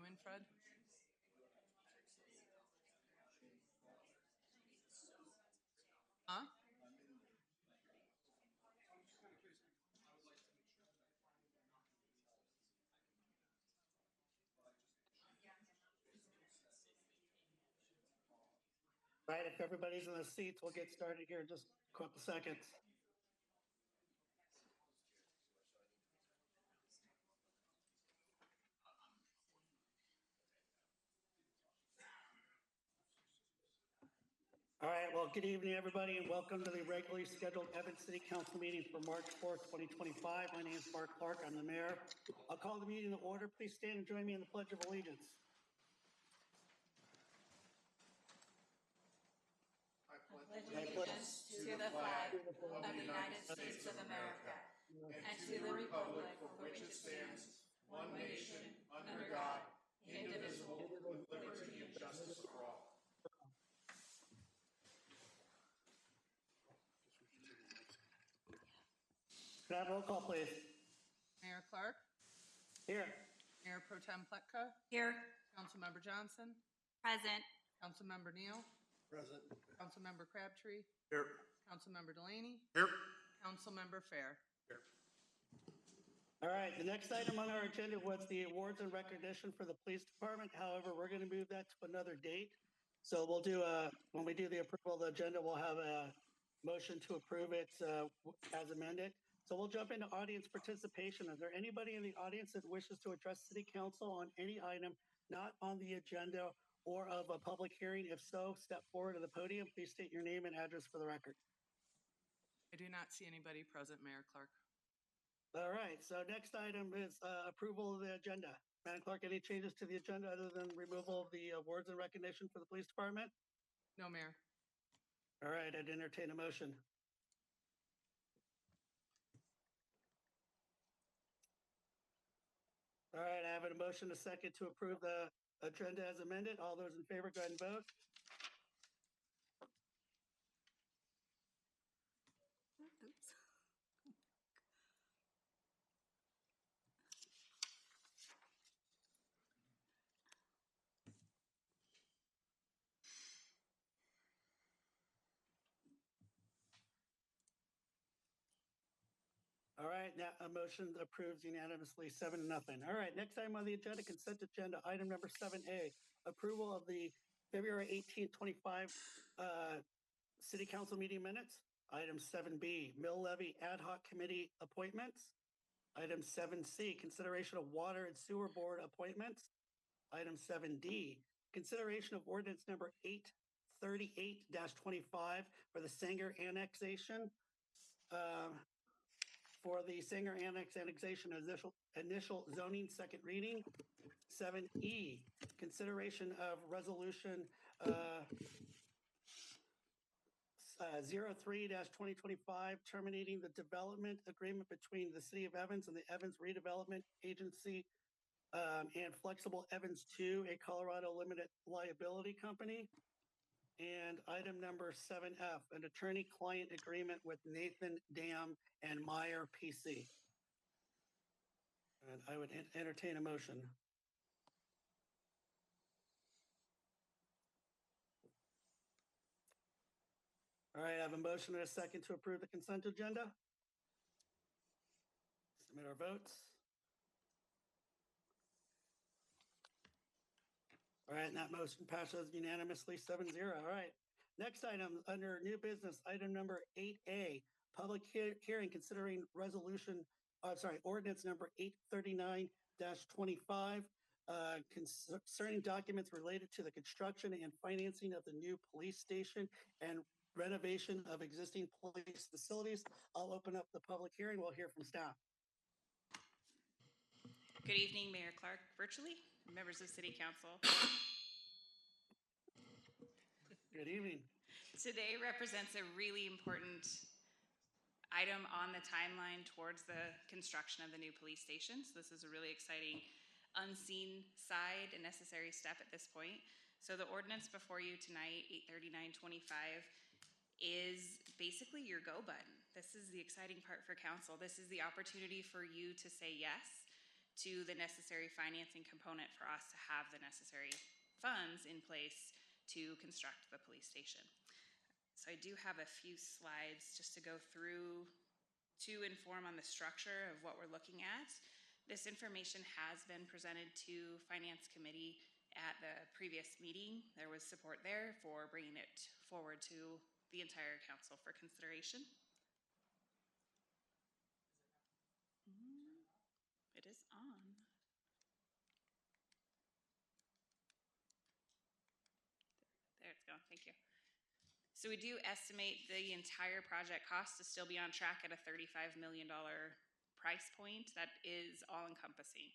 you in, Fred? Huh? All right, if everybody's in the seats, we'll get started here in just a couple seconds. All right, well, good evening, everybody, and welcome to the regularly scheduled Evans City Council meeting for March 4th, 2025. My name is Mark Clark. I'm the mayor. I'll call the meeting to order. Please stand and join me in the Pledge of Allegiance. I pledge allegiance to the flag of the United States of America and to the republic for which it stands, one nation, under God, indivisible, with liberty and justice for all. Can I have a roll call, please? Mayor Clark? Here. Mayor Pro Tem Pletka? Here. Councilmember Johnson? Present. Councilmember Neal? Present. Councilmember Crabtree? Here. Councilmember Delaney? Here. Councilmember Fair? Here. All right, the next item on our agenda was the awards and recognition for the police department. However, we're going to move that to another date. So we'll do when we do the approval of the agenda, we'll have a motion to approve it as amended. So we'll jump into audience participation. Is there anybody in the audience that wishes to address City Council on any item not on the agenda or of a public hearing? If so, step forward to the podium. Please state your name and address for the record. I do not see anybody present, Mayor Clark. All right, so next item is approval of the agenda. Madam Clerk, any changes to the agenda other than removal of the awards and recognition for the police department? No, Mayor. All right, I'd entertain a motion. All right, I have a motion, a second to approve the agenda as amended. All those in favor, go ahead and vote. Oops. All right, now a motion approves unanimously 7-0. All right, next item on the agenda, consent agenda, item number 7A, approval of the February 18, 25 City Council meeting minutes. Item 7B, mill levy ad hoc committee appointments. Item 7C, consideration of water and sewer board appointments. Item 7D, consideration of ordinance number 838-25 for the Sanger annexation. For the Sanger annexation initial zoning second reading. 7E, consideration of resolution 03-2025 terminating the development agreement between the City of Evans and the Evans Redevelopment Agency and Flexible Evans 2, a Colorado limited liability company. And item number 7F, an attorney-client agreement with Nathan Dam and Meyer PC. And I would entertain a motion. All right, I have a motion and a second to approve the consent agenda. Submit our votes. All right, and that motion passes unanimously 7-0. All right, next item under new business, item number 8A, public hearing considering ordinance number 839-25 concerning documents related to the construction and financing of the new police station and renovation of existing police facilities. I'll open up the public hearing. We'll hear from staff. Good evening, Mayor Clark, virtually, members of City Council. Good evening. Today represents a really important item on the timeline towards the construction of the new police station. So this is a really exciting unseen side and necessary step at this point. So the ordinance before you tonight, 839-25, is basically your go button. This is the exciting part for council. This is the opportunity for you to say yes to the necessary financing component for us to have the necessary funds in place to construct the police station. So I do have a few slides just to go through to inform on the structure of what we're looking at. This information has been presented to Finance Committee at the previous meeting. There was support there for bringing it forward to the entire council for consideration. It is on. There it's going, thank you. So we do estimate the entire project cost to still be on track at a $35 million price point that is all encompassing.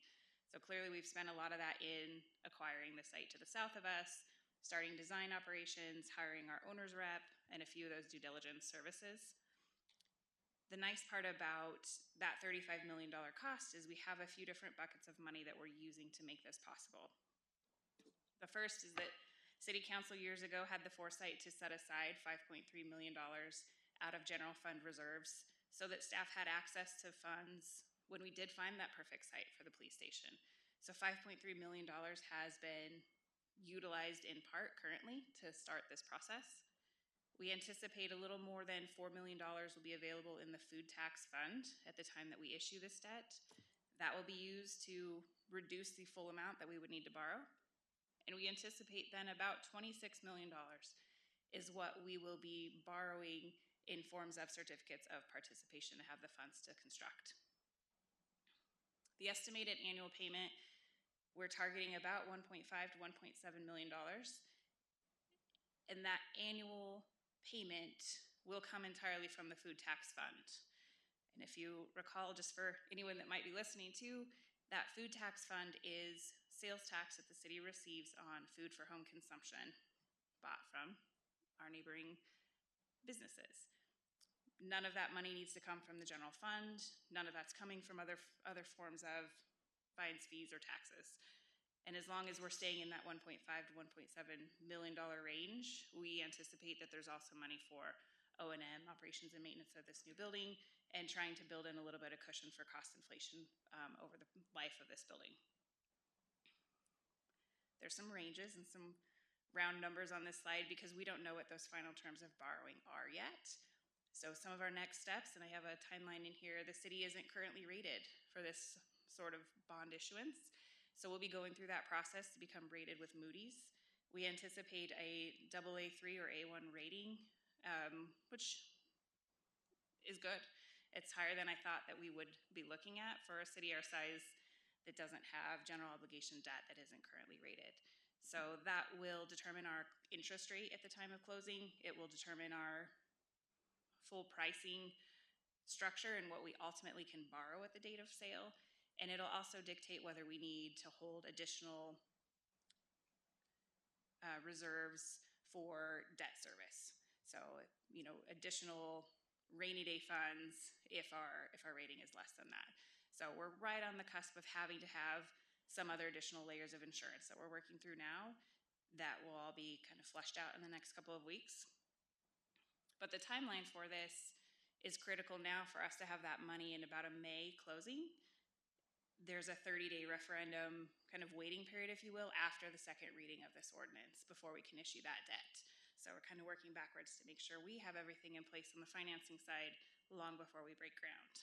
So clearly we've spent a lot of that in acquiring the site to the south of us, starting design operations, hiring our owner's rep, and a few of those due diligence services. The nice part about that $35 million cost is we have a few different buckets of money that we're using to make this possible. The first is that City Council years ago had the foresight to set aside $5.3 million out of general fund reserves so that staff had access to funds when we did find that perfect site for the police station. So $5.3 million has been utilized in part currently to start this process. We anticipate a little more than $4 million will be available in the food tax fund at the time that we issue this debt. That will be used to reduce the full amount that we would need to borrow. And we anticipate then about $26 million is what we will be borrowing in forms of certificates of participation to have the funds to construct. The estimated annual payment, we're targeting about $1.5 to $1.7 million. And that annual payment will come entirely from the food tax fund. And if you recall, just for anyone that might be listening to, that food tax fund is sales tax that the city receives on food for home consumption bought from our neighboring businesses. None of that money needs to come from the general fund. None of that's coming from other forms of fines, fees, or taxes. And as long as we're staying in that $1.5 to $1.7 million range, we anticipate that there's also money for O&M, operations and maintenance of this new building, and trying to build in a little bit of cushion for cost inflation over the life of this building. There's some ranges and some round numbers on this slide because we don't know what those final terms of borrowing are yet. So some of our next steps, and I have a timeline in here, the city isn't currently rated for this sort of bond issuance. So we'll be going through that process to become rated with Moody's. We anticipate a AA3 or A1 rating, which is good. It's higher than I thought that we would be looking at for a city our size that doesn't have general obligation debt that isn't currently rated. So that will determine our interest rate at the time of closing. It will determine our full pricing structure and what we ultimately can borrow at the date of sale. And it'll also dictate whether we need to hold additional reserves for debt service. So, you know, additional rainy day funds if our rating is less than that. So we're right on the cusp of having to have some other additional layers of insurance that we're working through now that will all be kind of fleshed out in the next couple of weeks. But the timeline for this is critical now for us to have that money in about a May closing. There's a 30-day referendum kind of waiting period, if you will, after the second reading of this ordinance before we can issue that debt. So we're kind of working backwards to make sure we have everything in place on the financing side long before we break ground.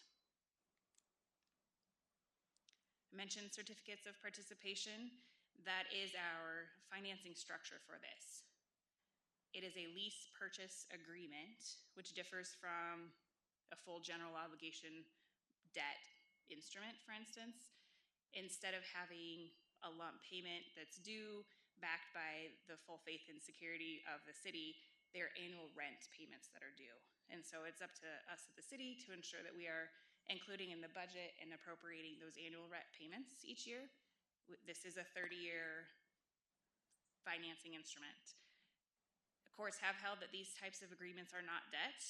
I mentioned certificates of participation. That is our financing structure for this. It is a lease purchase agreement, which differs from a full general obligation debt instrument, for instance. Instead of having a lump payment that's due, backed by the full faith and security of the city, they're annual rent payments that are due. And so it's up to us at the city to ensure that we are including in the budget and appropriating those annual rent payments each year. This is a 30-year financing instrument. Courts have held that these types of agreements are not debt.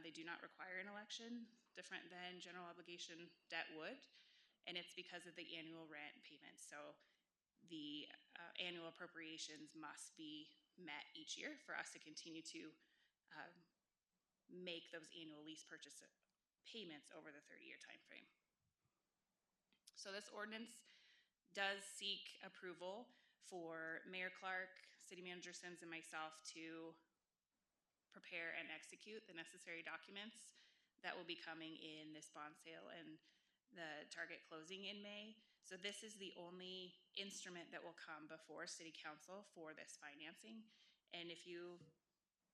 They do not require an election, different than general obligation debt would, and it's because of the annual rent payments. So the annual appropriations must be met each year for us to continue to make those annual lease purchase payments over the 30-year time frame. So this ordinance does seek approval for Mayor Clark, City Manager Sims, and myself to prepare and execute the necessary documents that will be coming in this bond sale and the target closing in May. So this is the only instrument that will come before City Council for this financing. And if you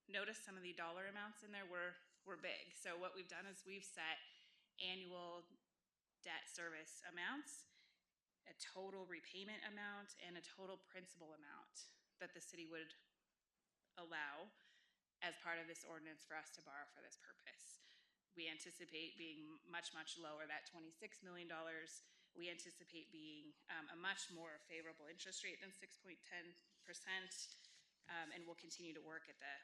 notice some of the dollar amounts in there were big. So what we've done is we've set annual debt service amounts, a total repayment amount, and a total principal amount that the city would allow as part of this ordinance for us to borrow for this purpose. We anticipate being much, much lower, that $26 million. We anticipate being a much more favorable interest rate than 6.10%, and we'll continue to work at the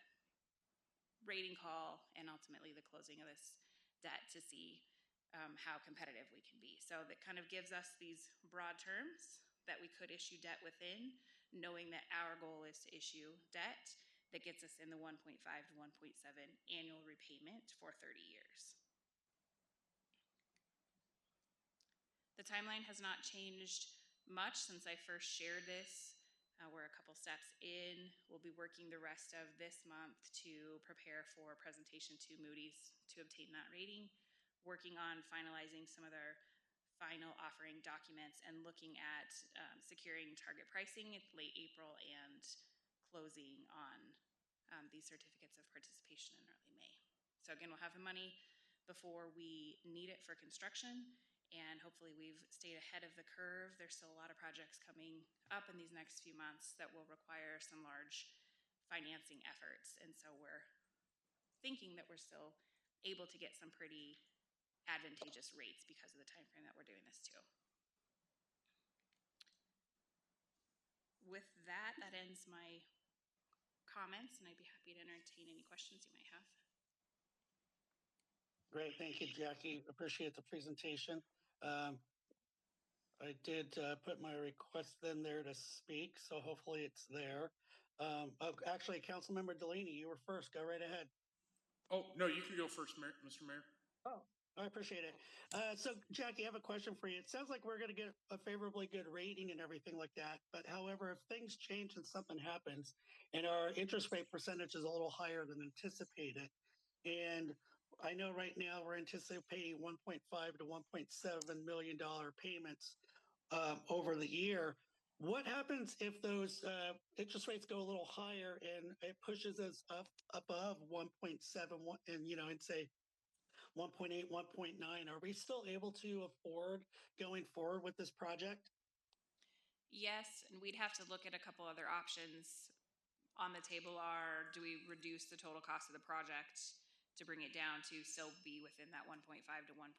rating call and ultimately the closing of this debt to see how competitive we can be. So that kind of gives us these broad terms that we could issue debt within, knowing that our goal is to issue debt that gets us in the 1.5 to 1.7 annual repayment for 30 years. The timeline has not changed much since I first shared this. We're a couple steps in. We'll be working the rest of this month to prepare for presentation to Moody's to obtain that rating, working on finalizing some of their final offering documents and looking at securing target pricing in late April and closing on these certificates of participation in early May. So again, we'll have the money before we need it for construction, and hopefully we've stayed ahead of the curve. There's still a lot of projects coming up in these next few months that will require some large financing efforts, and so we're thinking that we're still able to get some pretty advantageous rates because of the time frame that we're doing this to. With that, that ends my comments, and I'd be happy to entertain any questions you might have. Great, thank you, Jackie. Appreciate the presentation. I did put my request in there to speak, so hopefully it's there. Actually, Councilmember Delaney, you were first. Go right ahead. Oh, no, you can go first, Mr. Mayor. Oh, I appreciate it. So, Jackie, I have a question for you. It sounds like we're going to get a favorably good rating and everything like that. But however, if things change and something happens and our interest rate percentage is a little higher than anticipated, and I know right now we're anticipating $1.5 to $1.7 million payments over the year. What happens if those interest rates go a little higher and it pushes us up above 1.7 and and say 1.8, 1.9? Are we still able to afford going forward with this project? Yes, and we'd have to look at a couple other options. On the table are, do we reduce the total cost of the project to bring it down to still be within that 1.5 to 1.7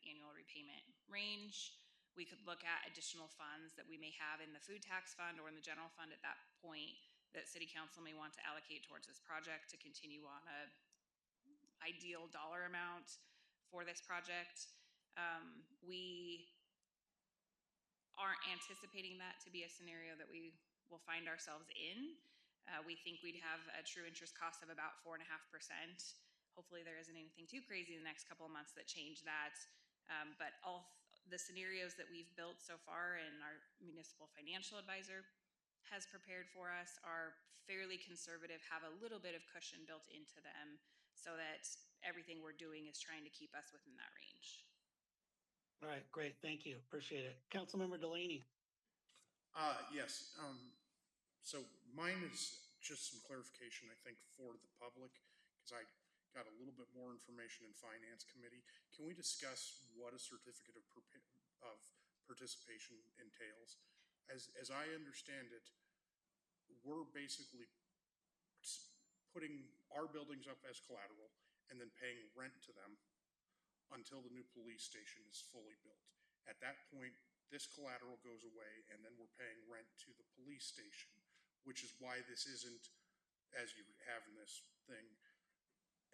annual repayment range? We could look at additional funds that we may have in the food tax fund or in the general fund at that point that City Council may want to allocate towards this project to continue on a ideal dollar amount for this project. We aren't anticipating that to be a scenario that we will find ourselves in. We think we'd have a true interest cost of about 4.5%. Hopefully there isn't anything too crazy in the next couple of months that change that. But all the scenarios that we've built so far and our municipal financial advisor has prepared for us are fairly conservative, have a little bit of cushion built into them so that everything we're doing is trying to keep us within that range. All right, great. Thank you. Appreciate it. Councilmember Delaney. Yes. So mine is just some clarification, I think, for the public, because I got a little bit more information in Finance Committee. Can we discuss what a certificate of participation entails? As I understand it, we're basically putting our buildings up as collateral and then paying rent to them until the new police station is fully built. At that point, this collateral goes away, and then we're paying rent to the police station, which is why this isn't, as you have in this thing,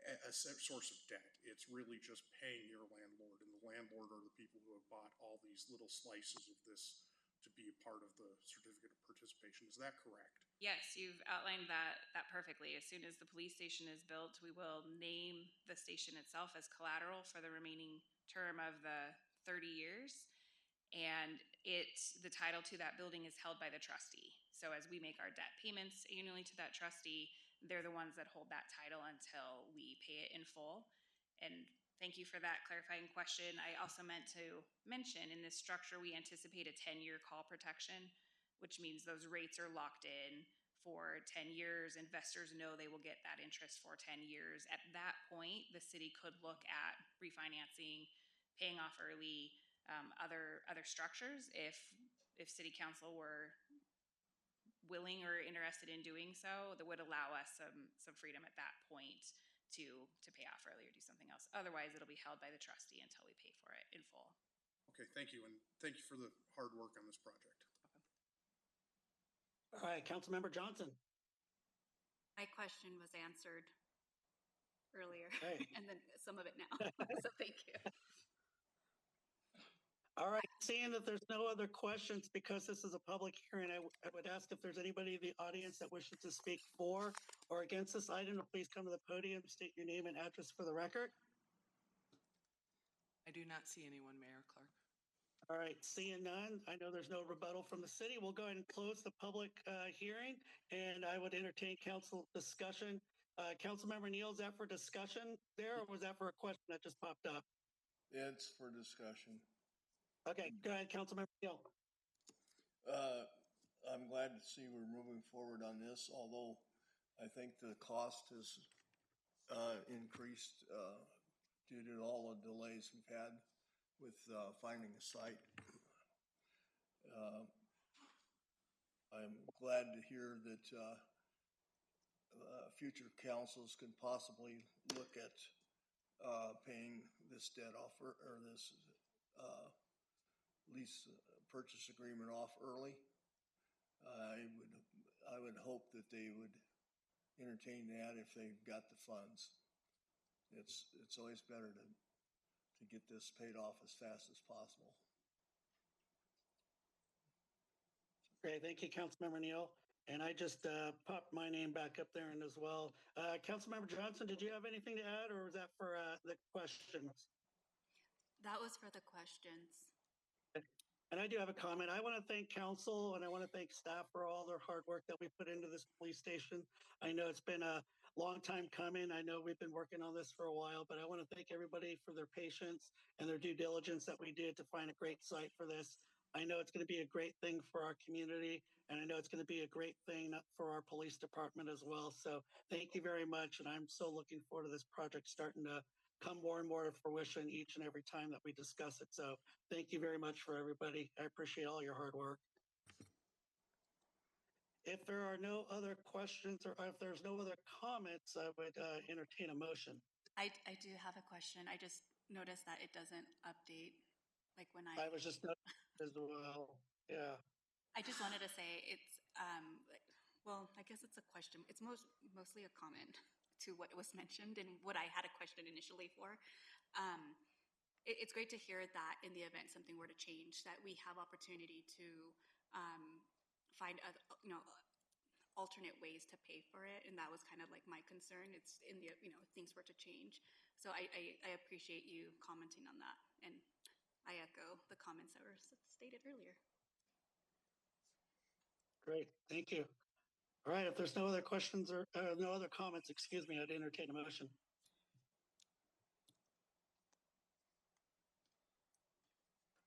a source of debt. It's really just paying your landlord, and the landlord are the people who have bought all these little slices of this to be a part of the certificate of participation. Is that correct? Yes, you've outlined that perfectly. As soon as the police station is built, we will name the station itself as collateral for the remaining term of the 30 years. and the title to that building is held by the trustee. So as we make our debt payments annually to that trustee, they're the ones that hold that title until we pay it in full. And thank you for that clarifying question. I also meant to mention in this structure, we anticipate a 10-year call protection, which means those rates are locked in for 10 years. Investors know they will get that interest for 10 years. At that point, the city could look at refinancing, paying off early, other structures if city council were willing or interested in doing so, that would allow us some freedom at that point to pay off early or do something else. Otherwise, it'll be held by the trustee until we pay for it in full. Okay, thank you, and thank you for the hard work on this project. All right, Councilmember Johnson. My question was answered earlier, Hey. and then some of it now. So thank you. All right, seeing that there's no other questions, because this is a public hearing, I would ask if there's anybody in the audience that wishes to speak for or against this item, to please come to the podium, state your name and address for the record. I do not see anyone, Mayor Clark. All right, seeing none, I know there's no rebuttal from the city. We'll go ahead and close the public hearing, and I would entertain council discussion. Councilmember Neal, is that for discussion there, or was that for a question that just popped up? It's for discussion. Okay, go ahead, Councilmember Neal. I'm glad to see we're moving forward on this, although I think the cost has increased due to all the delays we've had with finding a site. I'm glad to hear that future councils can possibly look at paying this debt off or this lease purchase agreement off early. I would hope that they would entertain that if they've got the funds. It's always better to get this paid off as fast as possible. Great, thank you, Councilmember Neal. And I just popped my name back up there and as well. Councilmember Johnson, did you have anything to add, or was that for the questions? That was for the questions. And I do have a comment. I want to thank council and I want to thank staff for all their hard work that we put into this police station. I know it's been a long time coming. I know we've been working on this for a while, but I want to thank everybody for their patience and their due diligence that we did to find a great site for this. I know it's going to be a great thing for our community, and I know it's going to be a great thing for our police department as well. So thank you very much. And I'm so looking forward to this project starting to come more and more to fruition each and every time that we discuss it. So thank you very much for everybody. I appreciate all your hard work. If there are no other questions or if there's no other comments, I would entertain a motion. I do have a question. I just noticed that it doesn't update like when I was just as well. Yeah. I just wanted to say it's, well, I guess it's a question. It's mostly a comment to what was mentioned and what I had a question initially for. It's great to hear that in the event something were to change, that we have opportunity to find other, alternate ways to pay for it. And that was kind of like my concern. It's in the, if things were to change. So I appreciate you commenting on that. And I echo the comments that were stated earlier. Great, thank you. All right, if there's no other questions or no other comments, excuse me, I'd entertain a motion.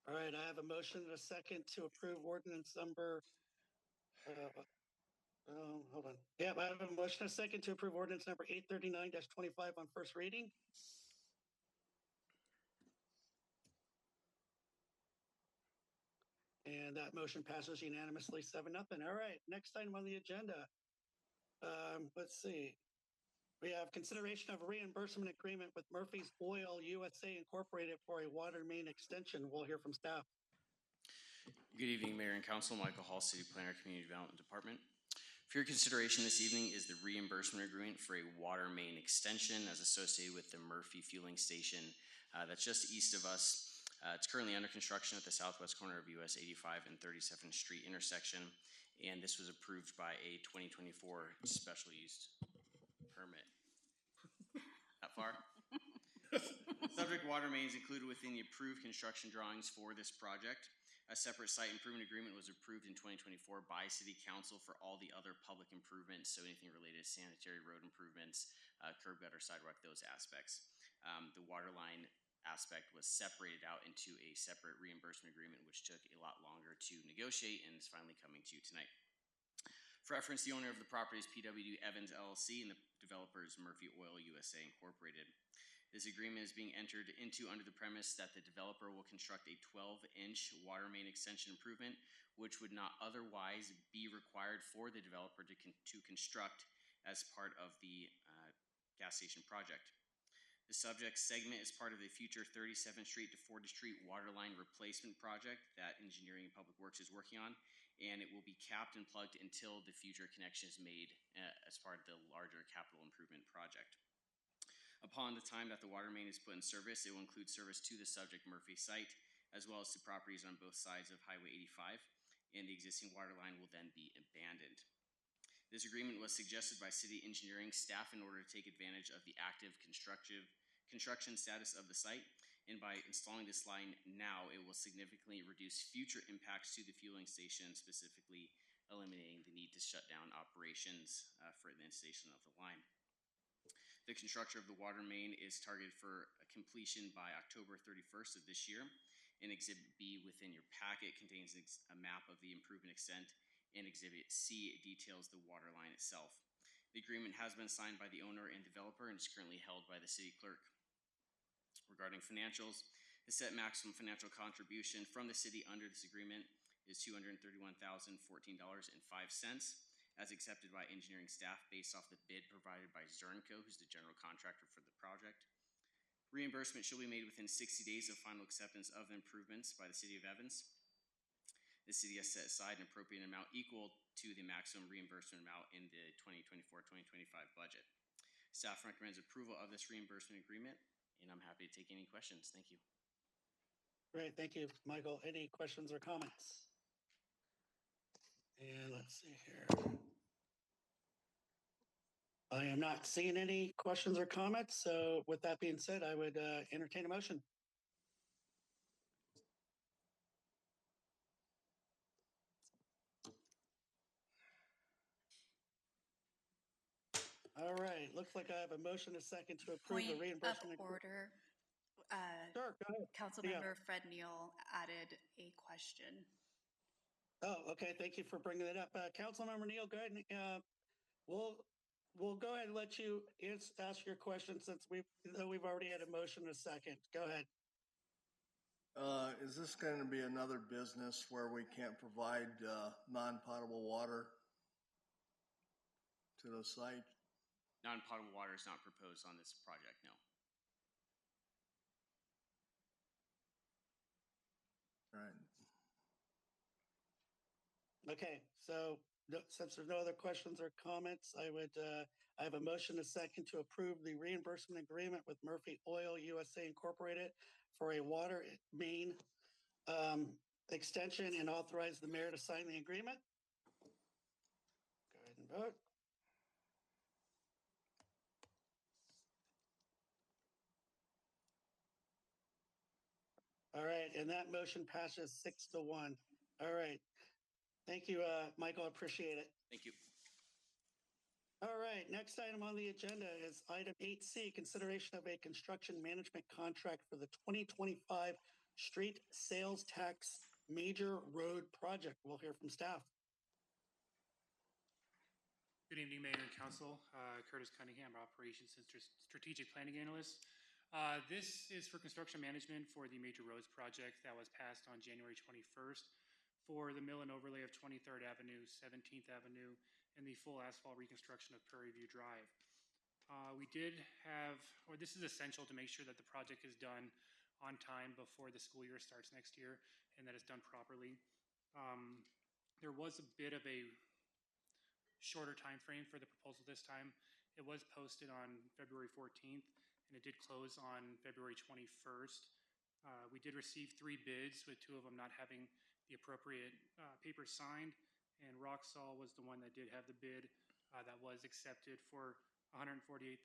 All right, I have a motion and a second to approve ordinance number, hold on. Yeah, I have a motion and a second to approve ordinance number 839-25 on first reading. And that motion passes unanimously 7-0. All right, next item on the agenda. Let's see. We have consideration of a reimbursement agreement with Murphy's Oil USA Incorporated for a water main extension. We'll hear from staff. Good evening, Mayor and Council. Michael Hall, City Planner, Community Development Department. For your consideration this evening is the reimbursement agreement for a water main extension as associated with the Murphy Fueling Station that's just east of us. It's currently under construction at the southwest corner of US 85 and 37th Street intersection, and this was approved by a 2024 special use permit. That far? Subject water mains included within the approved construction drawings for this project. A separate site improvement agreement was approved in 2024 by City Council for all the other public improvements, so anything related to sanitary road improvements, curb gutter, sidewalk, those aspects. The water line aspect was separated out into a separate reimbursement agreement, which took a lot longer to negotiate and is finally coming to you tonight. For reference, the owner of the property is PW Evans LLC and the developer is Murphy Oil USA Incorporated. This agreement is being entered into under the premise that the developer will construct a 12-inch water main extension improvement, which would not otherwise be required for the developer to construct as part of the gas station project. The subject segment is part of the future 37th Street to 40th Street water line replacement project that Engineering and Public Works is working on, and it will be capped and plugged until the future connection is made as part of the larger capital improvement project. Upon the time that the water main is put in service, it will include service to the subject Murphy site, as well as to properties on both sides of Highway 85, and the existing water line will then be abandoned. This agreement was suggested by city engineering staff in order to take advantage of the active construction status of the site, and by installing this line now, it will significantly reduce future impacts to the fueling station, specifically eliminating the need to shut down operations for the installation of the line. The construction of the water main is targeted for completion by October 31st of this year. And Exhibit B within your packet contains a map of the improvement extent, and Exhibit C details the water line itself. The agreement has been signed by the owner and developer and is currently held by the city clerk. Regarding financials, the set maximum financial contribution from the city under this agreement is $231,014.05. As accepted by engineering staff based off the bid provided by Zernco, who's the general contractor for the project. Reimbursement shall be made within 60 days of final acceptance of the improvements by the City of Evans. The city has set aside an appropriate amount equal to the maximum reimbursement amount in the 2024-2025 budget. Staff recommends approval of this reimbursement agreement, and I'm happy to take any questions. Thank you. Great, thank you, Michael. Any questions or comments? And let's see here. I am not seeing any questions or comments, so with that being said, I would entertain a motion. All right, looks like I have a motion, a second to approve Point the of reimbursement. order. Sure, go ahead. Councilmember Fred Neal added a question. Oh, okay, thank you for bringing that up. Councilmember Neal, go ahead. We'll go ahead and let you ask your question since we've already had a motion and a second. Go ahead. Is this going to be another business where we can't provide non-potable water to the site? Non-potable water is not proposed on this project, no. All right. Okay, so since there's no other questions or comments, I have a motion, a second to approve the reimbursement agreement with Murphy Oil USA Incorporated for a water main extension and authorize the mayor to sign the agreement. Go ahead and vote. All right, and that motion passes 6-1. All right. Thank you, Michael. I appreciate it. Thank you. All right, next item on the agenda is item 8C, consideration of a construction management contract for the 2025 street sales tax major road project. We'll hear from staff. Good evening, Mayor and Council. Curtis Cunningham, Operations and Strategic Planning Analyst. This is for construction management for the major roads project that was passed on January 21st for the mill and overlay of 23rd Avenue, 17th Avenue, and the full asphalt reconstruction of Prairie View Drive. This is essential to make sure that the project is done on time before the school year starts next year and that it's done properly. There was a bit of a shorter time frame for the proposal this time. It was posted on February 14th and it did close on February 21st. We did receive 3 bids, with 2 of them not having the appropriate papers signed, and Roxall was the one that did have the bid that was accepted for $148,601.88.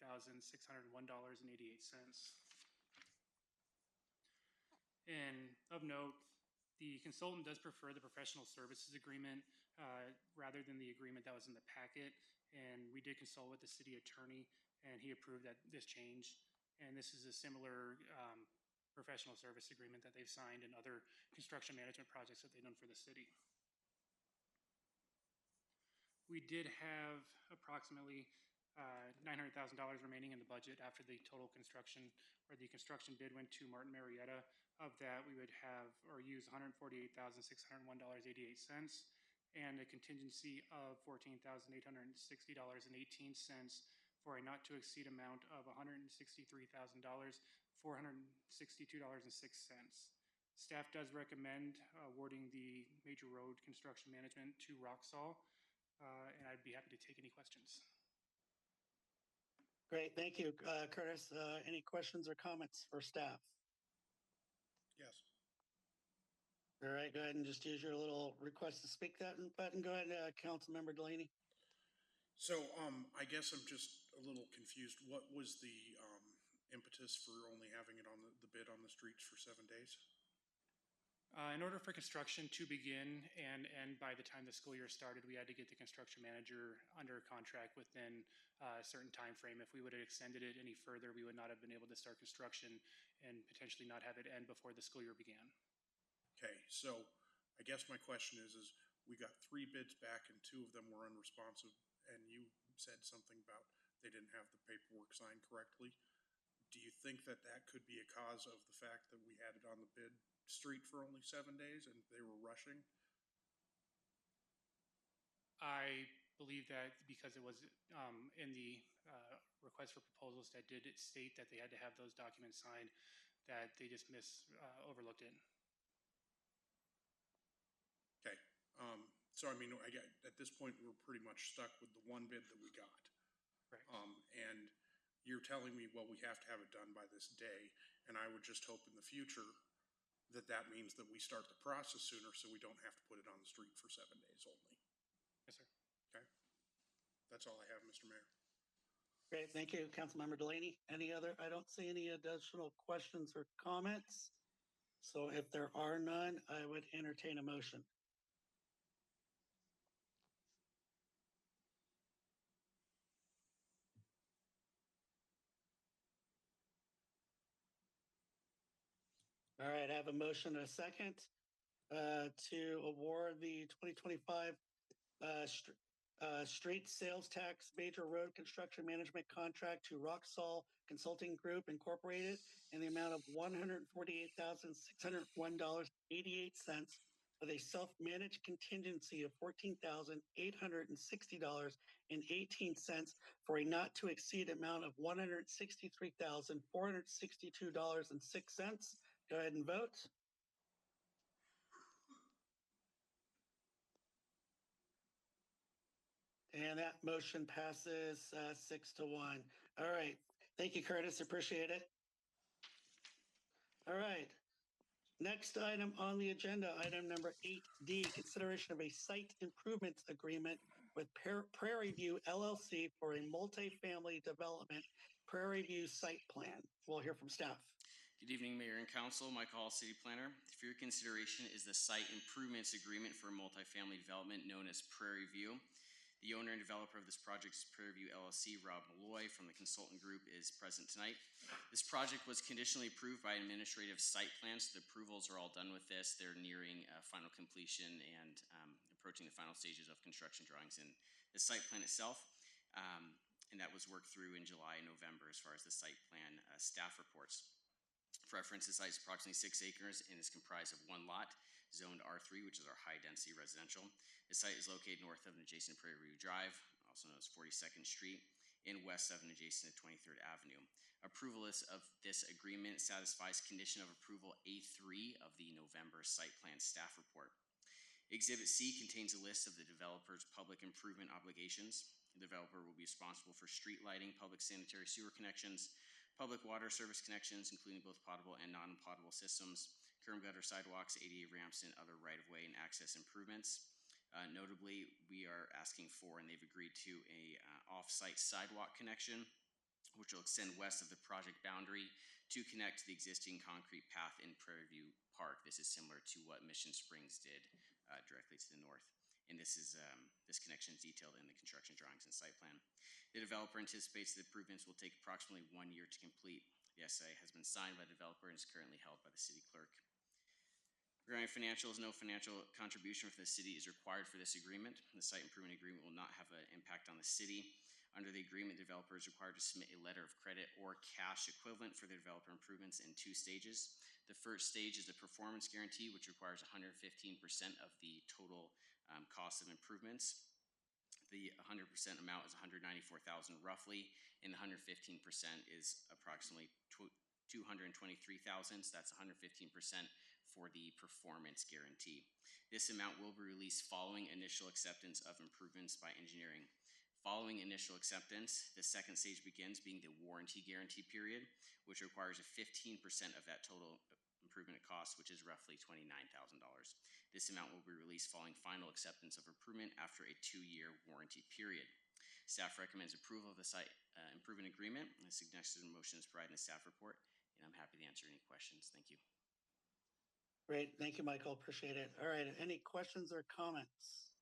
And of note, The consultant does prefer the professional services agreement rather than the agreement that was in the packet. And we did consult with the city attorney, and he approved this change. And this is a similar professional service agreement that they've signed in other construction management projects that they've done for the city. We did have approximately $900,000 remaining in the budget after the total construction, or the construction bid went to Martin Marietta. Of that, we would have or use $148,601.88 and a contingency of $14,860.18 for a not to exceed amount of $163,462.06. Staff does recommend awarding the major road construction management to Roxol, and I'd be happy to take any questions. Great, thank you, Curtis. Any questions or comments for staff? Yes. All right, go ahead and just use your little request to speak that button. Go ahead, Councilmember Delaney. So, I guess I'm just a little confused. What was the, impetus for only having it on the bid on the streets for 7 days? In order for construction to begin and end by the time the school year started, we had to get the construction manager under contract within a certain time frame. If we would have extended it any further, we would not have been able to start construction and potentially not have it end before the school year began. Okay, so I guess my question is we got 3 bids back and 2 of them were unresponsive, and you said something about they didn't have the paperwork signed correctly. Do you think that could be a cause of the fact that we had it on the bid street for only 7 days and they were rushing? I believe that because it was in the request for proposals that did state that they had to have those documents signed, that they just overlooked it. Okay, so I mean, at this point, we're pretty much stuck with the one bid that we got. Right. And you're telling me, well, we have to have it done by this day, and I would just hope in the future that means that we start the process sooner so we don't have to put it on the street for 7 days only. Yes, sir. Okay, that's all I have, Mr. Mayor. Great, thank you, Councilmember Delaney. I don't see any additional questions or comments. So if there are none, I would entertain a motion. All right, I have a motion and a second to award the 2025 street sales tax major road construction management contract to Roxol Consulting Group Incorporated in the amount of $148,601.88 with a self-managed contingency of $14,860.18 for a not to exceed amount of $163,462.06. Go ahead and vote. And that motion passes 6-1. All right. Thank you, Curtis. Appreciate it. All right. Next item on the agenda, item number 8D, consideration of a site improvements agreement with Prairie View LLC for a multifamily development Prairie View site plan. We'll hear from staff. Good evening, Mayor and Council. Michael Hall, City Planner. For your consideration is the site improvements agreement for multifamily development known as Prairie View. The owner and developer of this project is Prairie View LLC. Rob Malloy from the consultant group is present tonight. This project was conditionally approved by administrative site plans. The approvals are all done with this. They're nearing final completion and approaching the final stages of construction drawings in the site plan itself. And that was worked through in July and November as far as the site plan staff reports. For reference, the site is approximately 6 acres and is comprised of one lot, zoned R3, which is our high-density residential. The site is located north of and adjacent to Prairie View Drive, also known as 42nd Street, and west of and adjacent to 23rd Avenue. Approval of this agreement satisfies condition of approval A3 of the November site plan staff report. Exhibit C contains a list of the developer's public improvement obligations. The developer will be responsible for street lighting, public sanitary sewer connections, public water service connections, including both potable and non-potable systems, curb gutter sidewalks, ADA ramps, and other right-of-way and access improvements. Notably, we are asking for, and they've agreed to, a off-site sidewalk connection which will extend west of the project boundary to connect to the existing concrete path in Prairie View Park. This is similar to what Mission Springs did directly to the north. And this connection is detailed in the construction drawings and site plan. The developer anticipates the improvements will take approximately 1 year to complete. The SIA has been signed by the developer and is currently held by the city clerk. Regarding financials, no financial contribution for the city is required for this agreement. The site improvement agreement will not have an impact on the city. Under the agreement, the developer is required to submit a letter of credit or cash equivalent for the developer improvements in 2 stages. The first stage is a performance guarantee, which requires 115% of the total cost of improvements. The 100% amount is $194,000 roughly, and the 115% is approximately $223,000. So that's 115% for the performance guarantee. This amount will be released following initial acceptance of improvements by engineering. Following initial acceptance, the second stage begins, being the warranty guarantee period, which requires a 15% of that total improvement cost, which is roughly $29,000. This amount will be released following final acceptance of improvement after a 2-year warranty period. Staff recommends approval of the site improvement agreement. The suggested motion is provided in the staff report, and I'm happy to answer any questions. Thank you. Great. Thank you, Michael. Appreciate it. All right. Any questions or comments?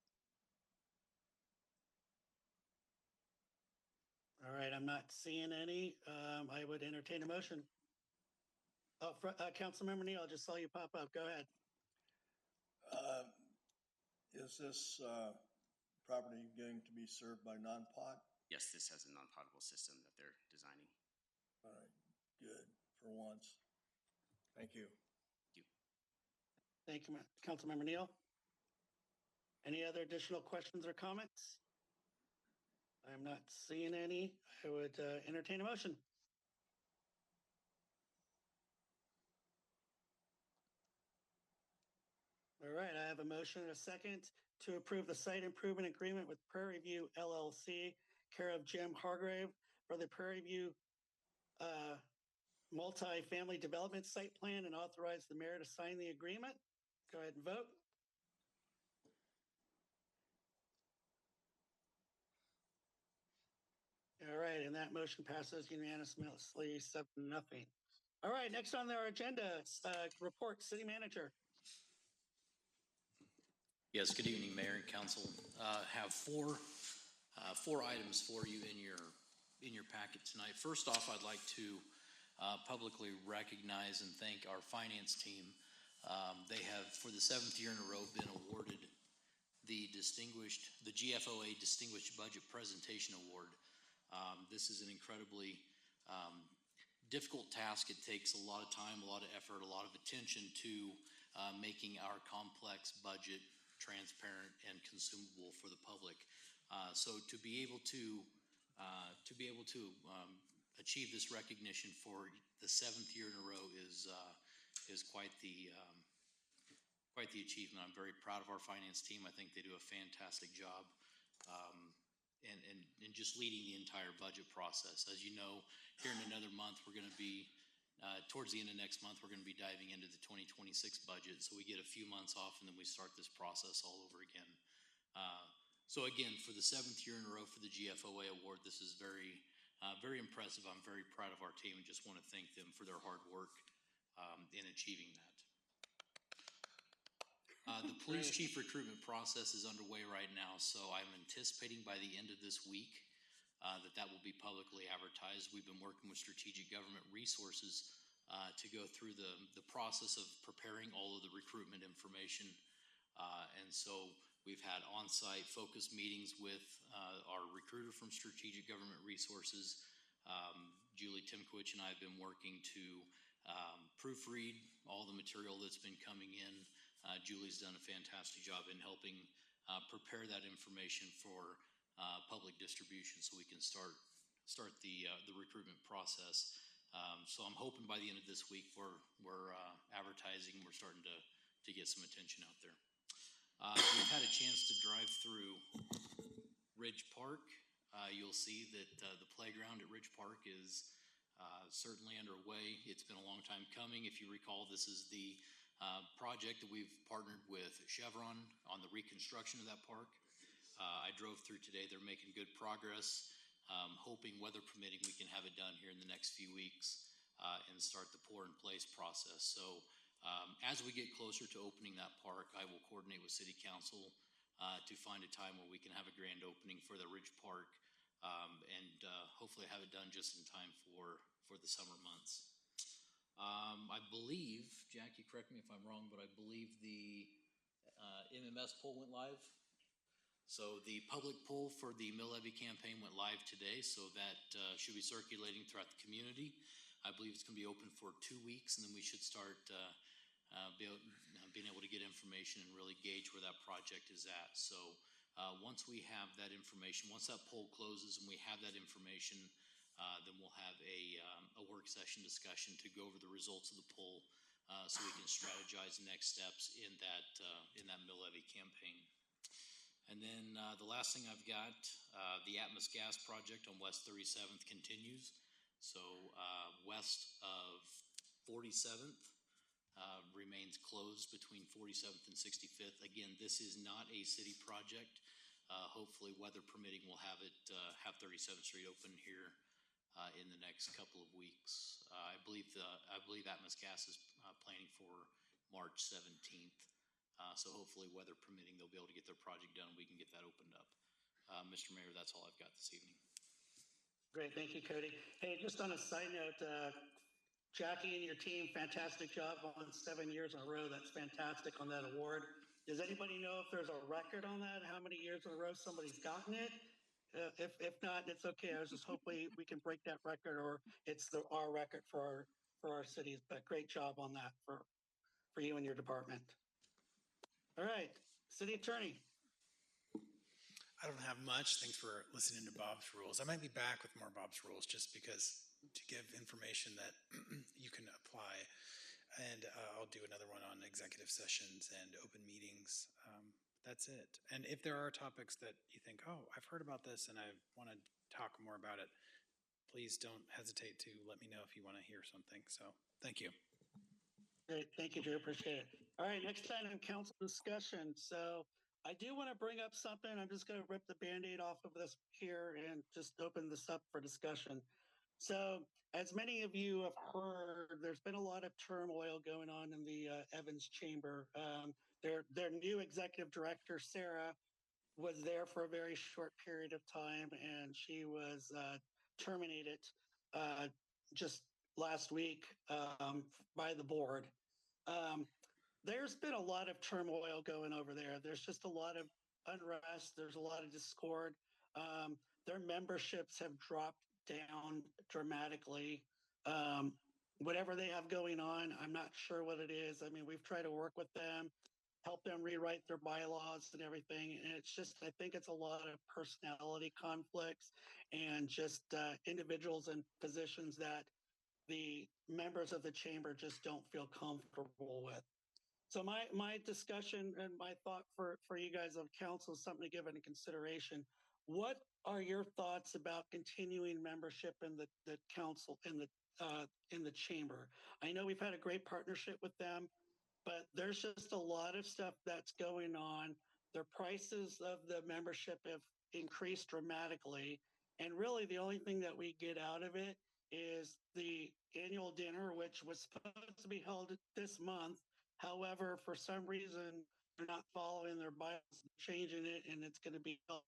All right. I'm not seeing any. I would entertain a motion. Oh, Councilmember Neal, I just saw you pop up. Go ahead. Is this property going to be served by non-pot? Yes, this has a non-potable system that they're designing. All right, good, for once. Thank you. Thank you, Councilmember Neal. Any other additional questions or comments? I'm not seeing any. I would entertain a motion. All right, I have a motion and a second to approve the site improvement agreement with Prairie View LLC, care of Jim Hargrave, for the Prairie View multi-family development site plan, and authorize the mayor to sign the agreement. Go ahead and vote. All right, and that motion passes unanimously 7-0. All right, next on our agenda, report, city manager. Yes, good evening, Mayor and Council. Have four items for you in your packet tonight. First off, I'd like to publicly recognize and thank our finance team. They have, for the 7th year in a row, been awarded the GFOA Distinguished Budget Presentation Award. This is an incredibly difficult task. It takes a lot of time, a lot of effort, a lot of attention to making our complex budget transparent and consumable for the public. So to be able to achieve this recognition for the 7th year in a row is quite the achievement. I'm very proud of our finance team. I think they do a fantastic job. And just leading the entire budget process. As you know, here in another month, we're going to be, towards the end of next month, we're going to be diving into the 2026 budget. So we get a few months off and then we start this process all over again. So again, for the 7th year in a row for the GFOA award, this is very impressive. I'm very proud of our team and just want to thank them for their hard work in achieving that. The police chief recruitment process is underway right now, so I'm anticipating by the end of this week that will be publicly advertised. We've been working with Strategic Government Resources to go through the process of preparing all of the recruitment information. And so we've had on-site focus meetings with our recruiter from Strategic Government Resources. Julie Timkowicz and I have been working to proofread all the material that's been coming in. Julie's done a fantastic job in helping prepare that information for public distribution so we can start the recruitment process. So I'm hoping by the end of this week we're advertising. We're starting to get some attention out there. We've had a chance to drive through Ridge Park. You'll see that the playground at Ridge Park is certainly underway. It's been a long time coming. If you recall, this is the project that we've partnered with Chevron on the reconstruction of that park. I drove through today. They're making good progress. hoping, weather permitting, we can have it done here in the next few weeks and start the pour in place process. So as we get closer to opening that park, I will coordinate with City Council to find a time where we can have a grand opening for the Ridge Park and hopefully have it done just in time for the summer months. I believe, Jackie, correct me if I'm wrong, but I believe the MMS poll went live. So the public poll for the mill levy campaign went live today, so that should be circulating throughout the community. I believe it's going to be open for 2 weeks, and then we should start being able to get information and really gauge where that project is at. So once we have that information, once that poll closes and we have that information, then we'll have a work session discussion to go over the results of the poll so we can strategize the next steps in that mill levy campaign. And then the last thing I've got, the Atmos Gas project on West 37th continues. So west of 47th remains closed between 47th and 65th. Again, this is not a city project. Hopefully, weather permitting, we'll have 37th Street open here in the next couple of weeks. I believe Atmos Gas is planning for March 17th. So hopefully, weather permitting, they'll be able to get their project done. We can get that opened up. Mr. Mayor, that's all I've got this evening. Great, thank you, Cody. Hey, just on a side note, Jackie and your team, fantastic job on 7 years in a row. That's fantastic on that award. Does anybody know if there's a record on that? How many years in a row somebody's gotten it? If not, it's okay. I was just hopefully we can break that record, or it's our record for our cities. But great job on that for you and your department. All right, City Attorney. I don't have much. Thanks for listening to Bob's Rules. I might be back with more Bob's Rules just because to give information that you can apply. And I'll do another one on executive sessions and open meetings. That's it. And if there are topics that you think, oh, I've heard about this and I want to talk more about it, please don't hesitate to let me know if you want to hear something. So thank you. Great, thank you, Drew. Appreciate it. All right, next item, council discussion. So I do want to bring up something. I'm just going to rip the Band-Aid off of this here and just open this up for discussion. So as many of you have heard, there's been a lot of turmoil going on in the Evans Chamber. Their new executive director, Sarah, was there for a very short period of time, and she was terminated just last week by the board. There's been a lot of turmoil going over there. There's just a lot of unrest. There's a lot of discord. Their memberships have dropped down dramatically. Whatever they have going on, I'm not sure what it is. I mean, we've tried to work with them, help them rewrite their bylaws and everything. And it's just, I think it's a lot of personality conflicts and just individuals in positions that the members of the chamber just don't feel comfortable with. So my discussion and my thought for you guys of council is something to give into consideration. What are your thoughts about continuing membership in the council, in the chamber? I know we've had a great partnership with them, but there's just a lot of stuff that's going on. Their prices of the membership have increased dramatically. And really the only thing that we get out of it is the annual dinner, which was supposed to be held this month. However, for some reason, they're not following their bylaws, changing it, and it's going to be held.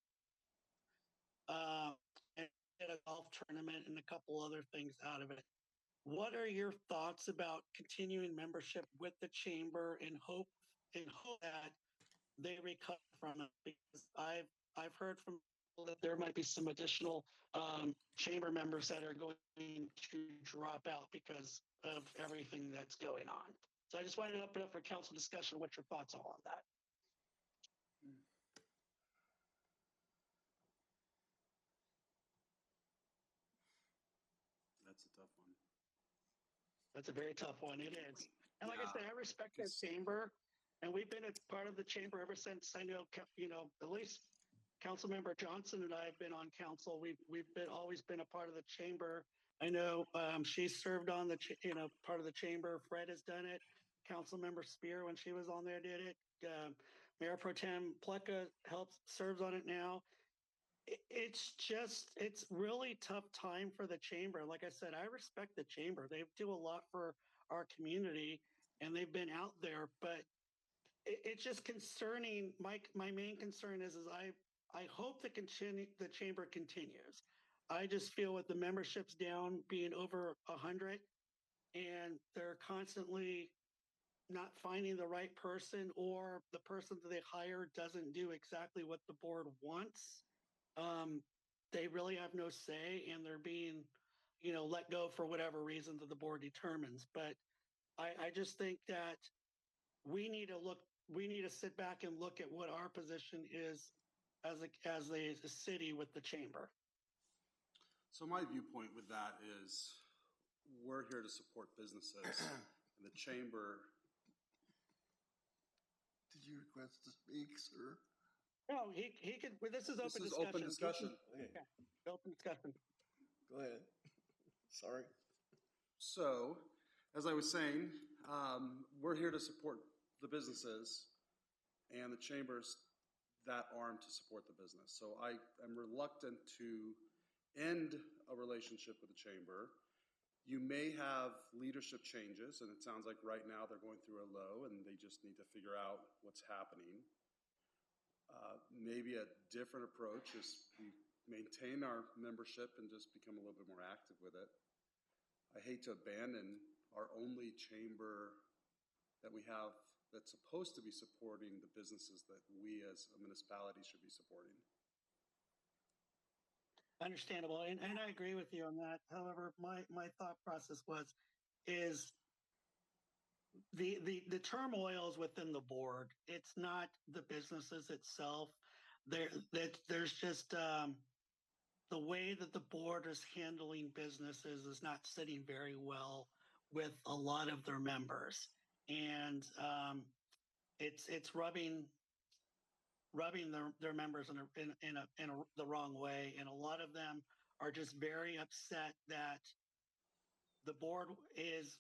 And a golf tournament and a couple other things out of it. What are your thoughts about continuing membership with the chamber in hope that they recover from it? Because I've heard from people that there might be some additional chamber members that are going to drop out because of everything that's going on. So I just wanted to open up for council discussion. What your thoughts are on that? That's a tough one. That's a very tough one. It is. And like I said, I respect the chamber, and we've been a part of the chamber ever since I know, at least Councilmember Johnson and I have been on council. We've always been a part of the chamber. I know she served on the, part of the chamber. Fred has done it. Councilmember Spear, when she was on there, did it. Mayor Pro Tem Pleka serves on it now. It's really tough time for the chamber. Like I said, I respect the chamber. They do a lot for our community and they've been out there, but it's just concerning. My main concern is I hope the chamber continues. I just feel with the memberships down being over 100 and they're constantly not finding the right person or the person that they hire doesn't do exactly what the board wants. They really have no say and they're being, let go for whatever reason that the board determines. But I just think that we need to sit back and look at what our position is as a city with the chamber. So my viewpoint with that is we're here to support businesses and the chamber. Did you request to speak, sir? No, he could, this is open discussion. Open discussion. Okay, Yeah, open discussion. go ahead. Sorry. So, as I was saying, we're here to support the businesses and the chambers that arm to support the business. So I am reluctant to end a relationship with the chamber. You may have leadership changes, and it sounds like right now they're going through a low and they just need to figure out what's happening. Maybe a different approach is we maintain our membership and just become a little bit more active with it. I hate to abandon our only chamber that we have that's supposed to be supporting the businesses that we as a municipality should be supporting. Understandable. And I agree with you on that. However, my thought process is the turmoils within the board. It's not the businesses itself. There's just the way that the board is handling businesses is not sitting very well with a lot of their members, and it's rubbing their members in the wrong way, and a lot of them are just very upset that the board is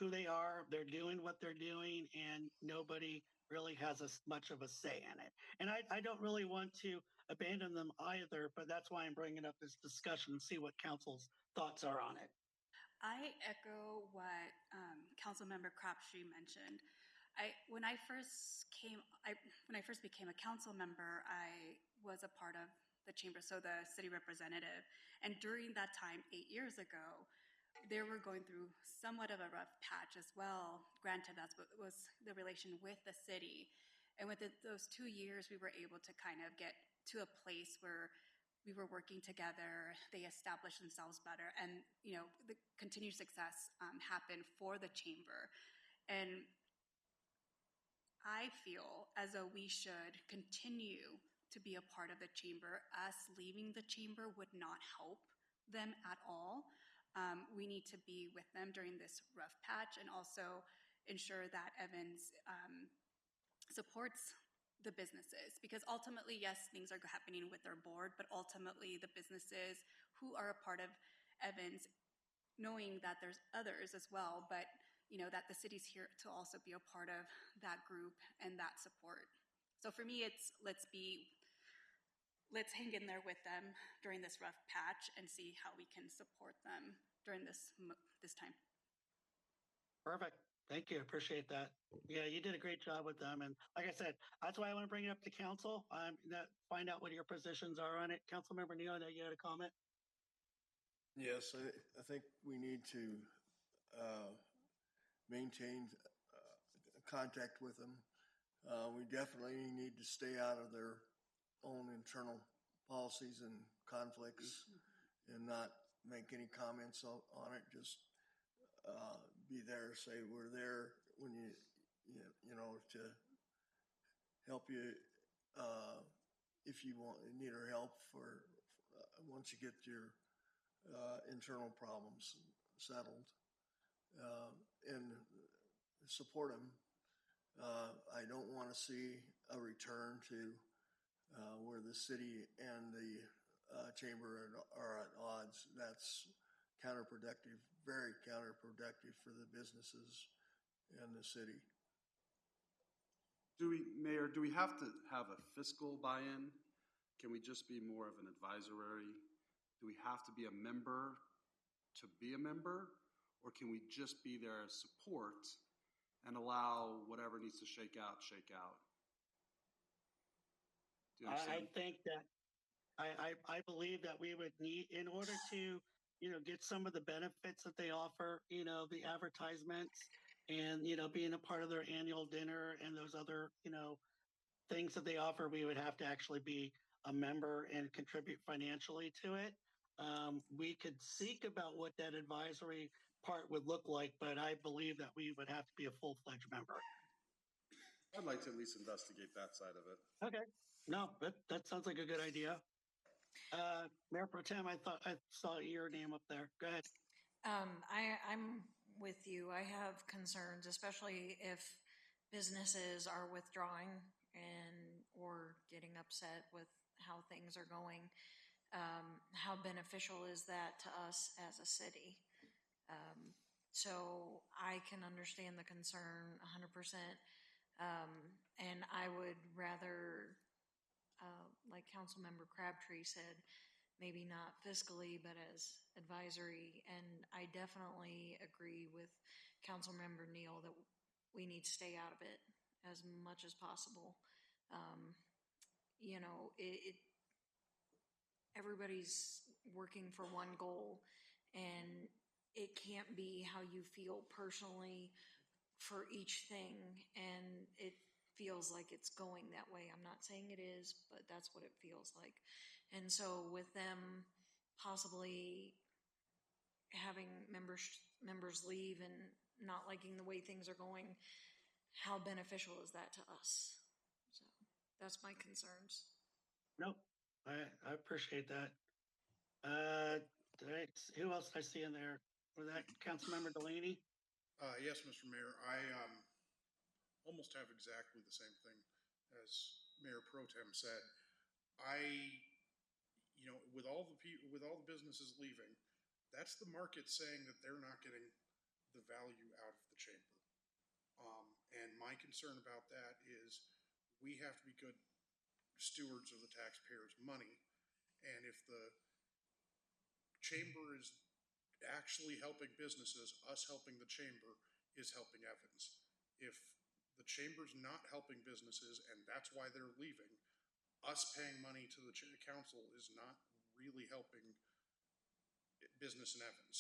who they are. They're doing what they're doing, and nobody really has much of a say in it. And I don't really want to abandon them either, but that's why I'm bringing up this discussion and see what council's thoughts are on it. I echo what Councilmember Crabtree mentioned. When I first became a council member, I was a part of the chamber, so the city representative. And during that time, 8 years ago, they were going through somewhat of a rough patch as well. Granted, that was the relation with the city. And within those 2 years, we were able to kind of get to a place where we were working together. They established themselves better, and the continued success happened for the chamber. And I feel as though we should continue to be a part of the chamber. Us leaving the chamber would not help them at all. We need to be with them during this rough patch and also ensure that Evans supports the businesses, because ultimately, yes, things are happening with their board, but ultimately the businesses who are a part of Evans, knowing that there's others as well, but that the city's here to also be a part of that group and that support. So for me, it's let's hang in there with them during this rough patch and see how we can support them during this time. Perfect. Thank you. Appreciate that. Yeah, you did a great job with them. And like I said, that's why I want to bring it up to council. Find out what your positions are on it. Councilmember Neal, I know you had a comment. Yes, I think we need to maintain contact with them. We definitely need to stay out of their own internal policies and conflicts and not make any comments on it. Just be there, say we're there when you to help you if you need our help for once you get your internal problems settled, and support them. I don't want to see a return to where the city and the chamber are at odds. That's counterproductive, very counterproductive for the businesses in the city. Mayor, do we have to have a fiscal buy-in Can we just be more of an advisory? Do we have to be a member to be a member? Or can we just be there as support and allow whatever needs to shake out, shake out? Do you I understand? think that I believe that we would need, in order to, get some of the benefits that they offer, the advertisements and, being a part of their annual dinner and those other, things that they offer, we would have to actually be a member and contribute financially to it. We could seek about what that advisory part would look like, but I believe that we would have to be a full-fledged member. I'd like to at least investigate that side of it. Okay. No, that sounds like a good idea. Mayor Pro Tem, I thought I saw your name up there. Go ahead. I'm with you. I have concerns, especially if businesses are withdrawing or getting upset with how things are going. How beneficial is that to us as a city? So I can understand the concern 100%. And I would rather, like Councilmember Crabtree said, maybe not fiscally, but as advisory. And I definitely agree with Councilmember Neal that we need to stay out of it as much as possible. Everybody's working for one goal, and it can't be how you feel personally for each thing, and it feels like it's going that way. I'm not saying it is, but that's what it feels like. And so with them possibly having members leave and not liking the way things are going, how beneficial is that to us? So that's my concerns. Nope. I appreciate that. Who else did I see in there? Was that Councilmember Delaney? Yes, Mr. Mayor, I almost have exactly the same thing as Mayor Pro Tem said. With all the businesses leaving, that's the market saying that they're not getting the value out of the chamber. And my concern about that is we have to be good stewards of the taxpayers' money. And if the chamber is actually helping businesses, us helping the chamber is helping Evans. If the chamber's not helping businesses and that's why they're leaving, us paying money to the council is not really helping business in Evans.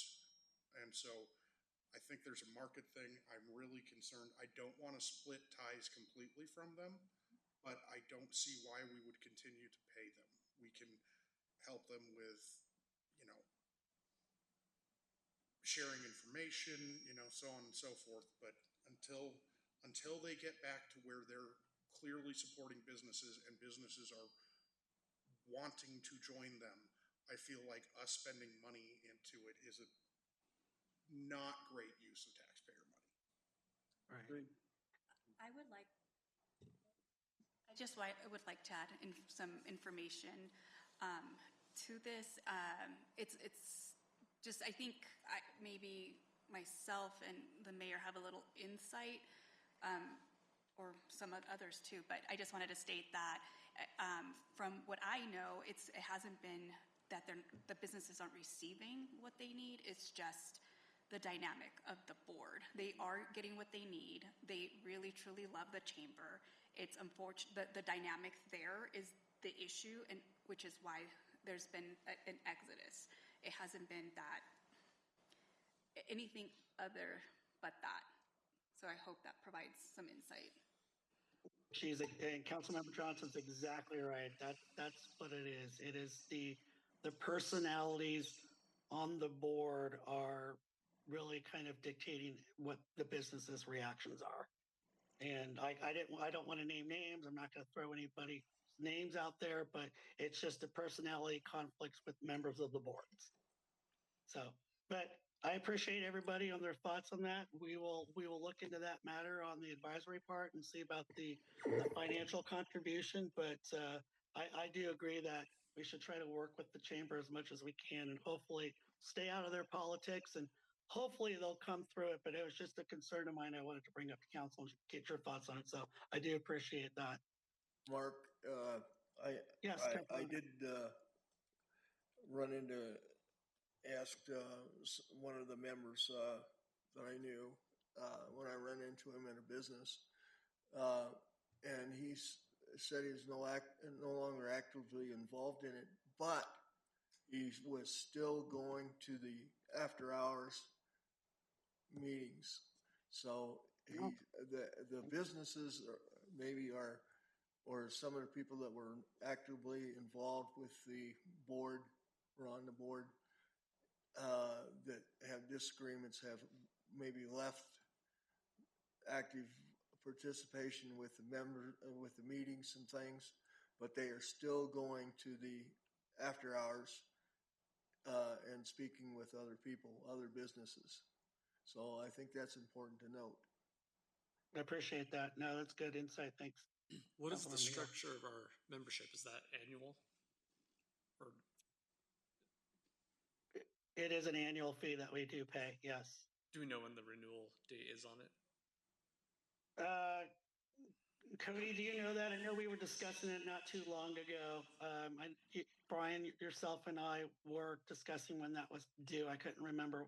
And so I think there's a market thing. I'm really concerned. I don't want to split ties completely from them, but I don't see why we would continue to pay them. We can help them with, sharing information, so on and so forth. But until they get back to where they're clearly supporting businesses and businesses are wanting to join them, I feel like us spending money into it is a not great use of taxpayer money. Right. I would like to add some information to this. It's just, I think maybe myself and the mayor have a little insight, or some others too, but I just wanted to state that from what I know, it hasn't been that the businesses aren't receiving what they need. It's just the dynamic of the board. They are getting what they need. They really, truly love the chamber. It's unfortunate the dynamic there is the issue, and which is why there's been an exodus. It hasn't been that anything other but that. So I hope that provides some insight. And Councilmember Johnson's exactly right. That's what it is. It is the personalities on the board are really kind of dictating what the business's reactions are. And I don't want to name names. I'm not going to throw anybody's names out there, but it's just the personality conflicts with members of the boards. So, but I appreciate everybody on their thoughts on that. We will look into that matter on the advisory part and see about the financial contribution. But I do agree that we should try to work with the chamber as much as we can and hopefully stay out of their politics, and hopefully they'll come through it. But it was just a concern of mine I wanted to bring up to council and get your thoughts on it. So I do appreciate that. Mark, Yes, I Councilman. did, run into, asked, one of the members, that I knew, when I ran into him in a business. And said he's no longer actively involved in it, but he was still going to the after hours meetings. So the businesses or some of the people that were actively involved with the board or on the board, that have disagreements have maybe left active participation with the with the meetings and things, but they are still going to the after hours, and speaking with other people, other businesses. So I think that's important to note. I appreciate that. No, that's good insight. Thanks. What is the Councilmember Neal. structure of our membership? Is that annual? Or It is an annual fee that we do pay. Yes. do we know when the renewal date is on it? Cody, do you know that? I know we were discussing it not too long ago. Brian, yourself and I were discussing when that was due. I can't remember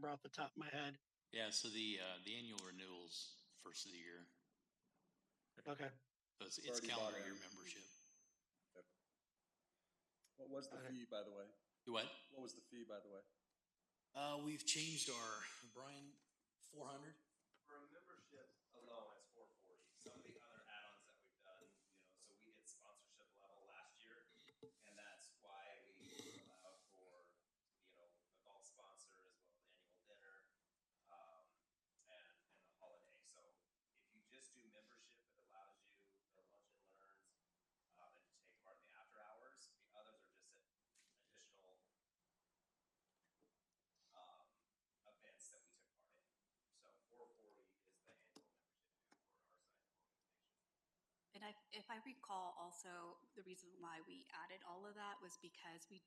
off the top of my head. Yeah, so the annual renewals first of the year. Okay. So it's Already calendar bought year in. membership. What was the fee, by the way? What? What was the fee, by the way? We've changed our, Brian, 400? For a membership alone, it's 440. Some of the other add-ons that we've done, so we hit sponsorship level last year, and that's why we allowed for, a golf sponsor as well as the annual dinner, and the holiday. So if you just do membership, it allows you the lunch and learns, and to take part in the after hours. The others are just additional events that we took part in. So 440 is the annual membership for our side organization. And if I recall, also the reason why we added all of that was because we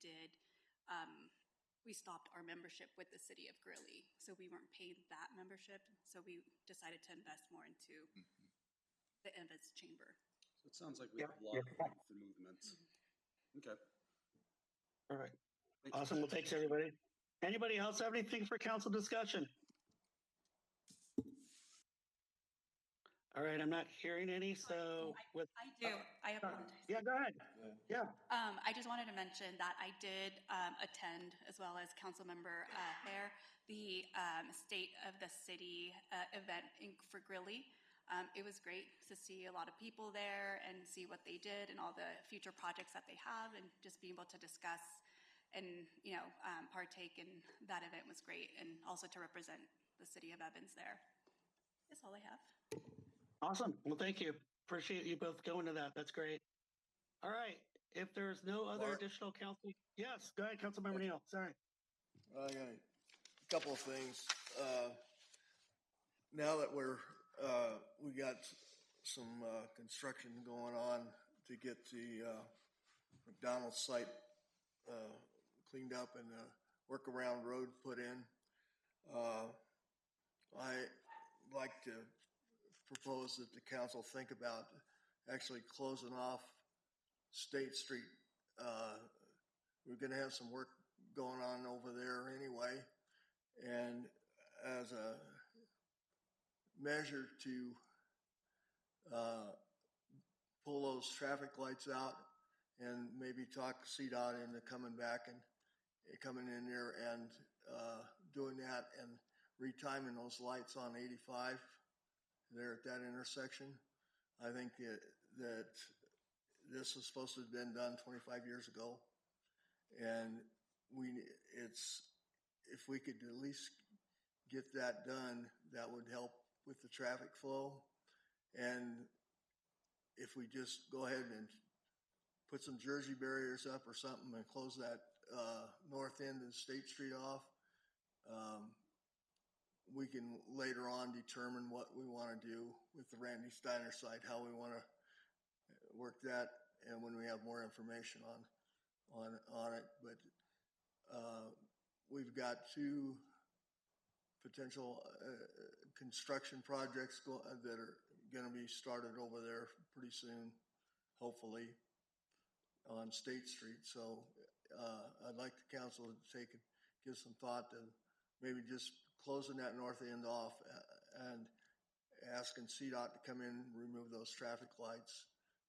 stopped our membership with the city of Greeley, so we weren't paying that membership. So we decided to invest more into the events chamber. So it sounds like we have a lot of growth and movement. Okay. All right. Thank you. Awesome. Well, thanks everybody. Anybody else have anything for council discussion? All right. I'm not hearing any. So with I do. I apologize. yeah, go ahead. Yeah. I just wanted to mention that I did attend, as well as Councilmember Hare, the State of the City event for Greeley. It was great to see a lot of people there and see what they did and all the future projects that they have, and just be able to discuss and partake in that event was great, and also to represent the city of Evans there. That's all I have. Awesome. Well, thank you. Appreciate you both going to that. That's great. All right. If there's no other Mark? additional council, yes, go ahead, Councilmember Neal. Sorry. I got a couple of things. Now that we got some construction going on to get the McDonald's site cleaned up and the workaround road put in, I'd like to propose that the council think about actually closing off State Street. We're going to have some work going on over there anyway, and as a measure to pull those traffic lights out and maybe talk CDOT into coming back and coming in there and doing that and retiming those lights on 85 there at that intersection. I think that this was supposed to have been done 25 years ago, and if we could at least get that done, that would help with the traffic flow. And if we just go ahead and put some Jersey barriers up or something and close that north end of State Street off, we can later on determine what we want to do with the Randy Steiner site, how we want to work that, and when we have more information on it. But we've got two potential construction projects that are going to be started over there pretty soon, hopefully, on State Street. So, I'd like the council to give some thought to maybe just closing that north end off and asking CDOT to come in, remove those traffic lights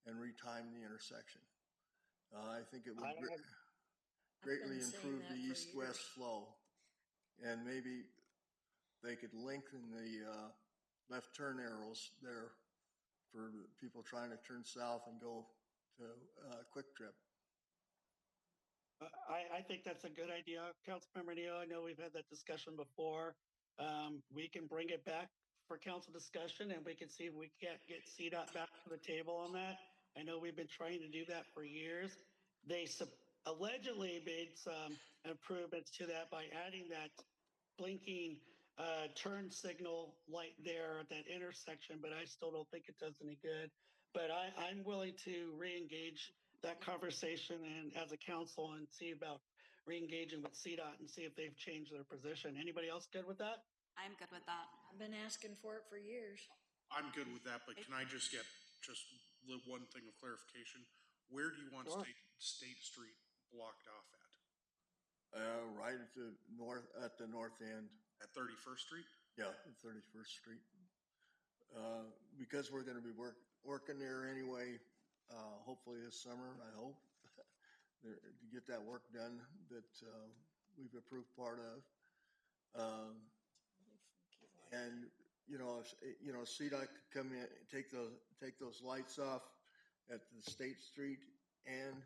and retime the intersection. I think it would greatly improve the east-west flow. And maybe they could lengthen the left turn arrows there for people trying to turn south and go to Quick Trip. I think that's a good idea, Councilmember Neal. I know we've had that discussion before. We can bring it back for council discussion and we can see if we can't get CDOT back to the table on that. I know we've been trying to do that for years. They allegedly made some improvements to that by adding that blinking turn signal light there at that intersection, but I still don't think it does any good. But I'm willing to re-engage that conversation and as a council and see about re-engaging with CDOT and see if they've changed their position. Anybody else good with that? I'm good with that. I've been asking for it for years. I'm good with that, but can I just get just the one thing of clarification? Where do you want Sure. State Street blocked off at? Right at the north end. At 31st Street? Yeah, 31st Street. Because we're going to be working there anyway, hopefully this summer, I hope, to get that work done that we've approved part of. And, if CDOT could come in, take those lights off at the State Street and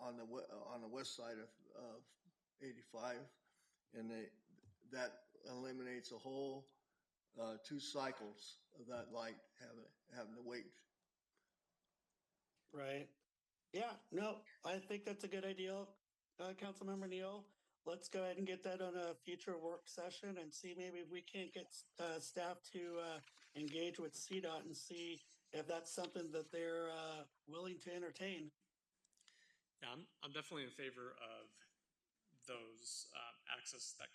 on the west side of 85, and that eliminates a whole 2 cycles of that light having to wait. Right. Yeah, no, I think that's a good idea, Councilmember Neal. Let's go ahead and get that on a future work session and see maybe if we can't get staff to engage with CDOT and see if that's something that they're willing to entertain. Yeah, I'm definitely in favor of those access that,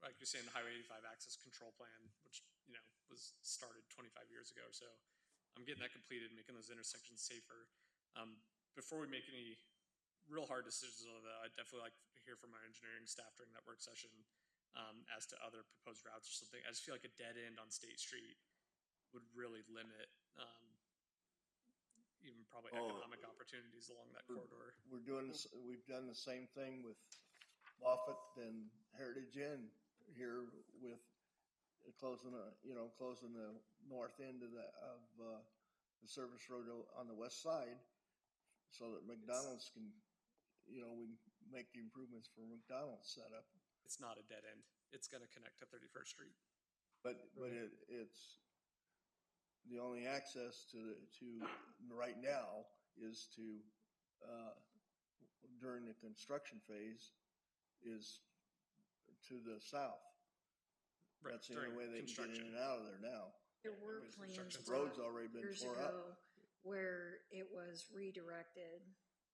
like you're saying, the Highway 85 access control plan, which was started 25 years ago or so. I'm getting that completed, making those intersections safer. Before we make any real hard decisions on that, I'd definitely like to hear from our engineering staff during that work session as to other proposed routes or something. I just feel like a dead end on State Street would really limit even probably economic opportunities along that corridor. We've done the same thing with Moffett and Heritage Inn here with closing the north end of the service road on the west side, so that McDonald's can, we can make the improvements for McDonald's set up. It's not a dead end. It's going to connect to 31st Street. But it's the only access to right now is to during the construction phase is to the south. Right, That's the only way they can get in and out of there now. There were plans The road's already been years tore ago up. where it was redirected,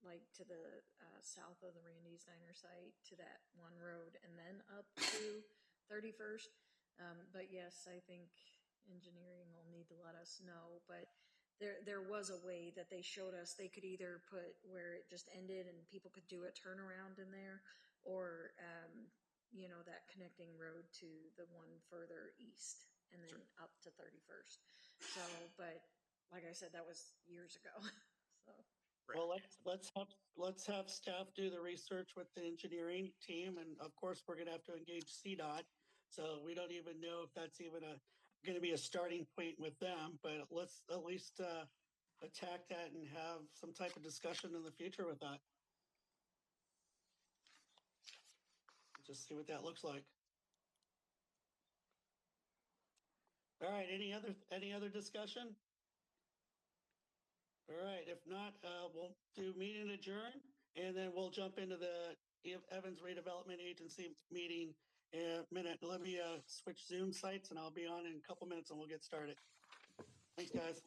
like to the south of the Randy's Diner site, to that one road, and then up to 31st. But yes, I think engineering will need to let us know. But there was a way that they showed us. They could either put where it just ended and people could do a turnaround in there, or that connecting road to the one further east and then up to 31st. So, but like I said, that was years ago. So. Well, let's have staff do the research with the engineering team, and of course, we're going to have to engage CDOT. So we don't even know if that's even going to be a starting point with them. But let's at least attack that and have some type of discussion in the future with that. Just see what that looks like. All right. Any other discussion? All right. If not, we'll do meeting adjourn, and then we'll jump into the Evans Redevelopment Agency meeting in a minute. Let me switch Zoom sites, and I'll be on in a couple minutes, and we'll get started. Thanks, guys.